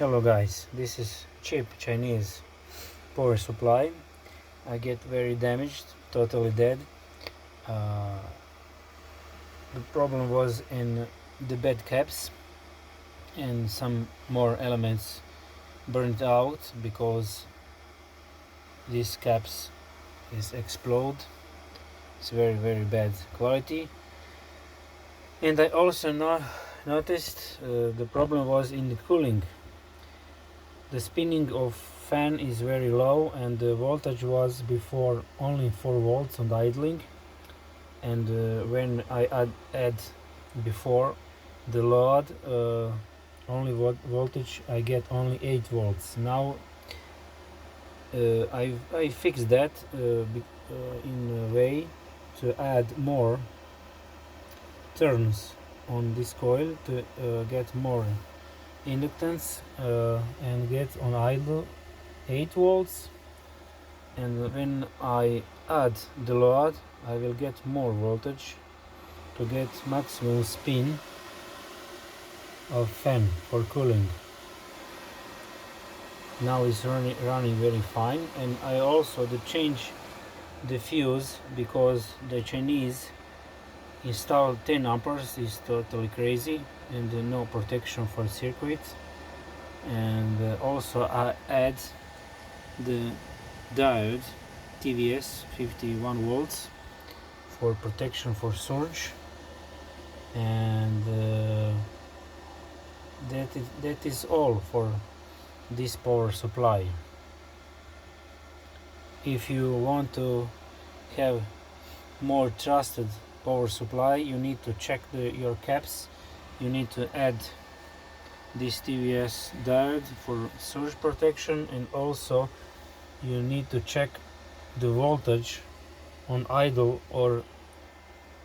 Hello guys, this is Cheep Chinese power supply. I get very damaged, totally dead. The problem was in the bed caps, and some more elements burned out because these caps is explode. It's very bad quality. And I also noticed the problem was in the cooling. The spinning of fan is very low, and the voltage was before only 4 volts on idling, and when I add before the load only voltage, I get only 8 volts. Now I fixed that in a way to add more turns on this coil to get more inductance and get on idle 8 volts, and when I add the load I will get more voltage to get maximum spin of fan for cooling. Now it's running very fine. And I also change the fuse because the Chinese installed 10 amperes is totally crazy, and no protection for circuit. And also I add the diode TVS 51 volts for protection for surge, and that is all for this power supply. If you want to have more trusted power supply, you need to check your caps. You need to add this TVS diode for surge protection, and also you need to check the voltage on idle or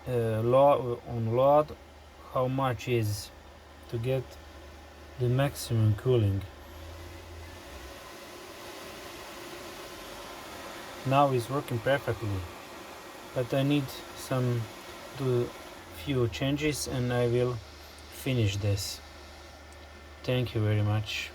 on load, how much is, to get the maximum cooling. Now it's working perfectly, but I need do few changes and I will finish this. Thank you very much.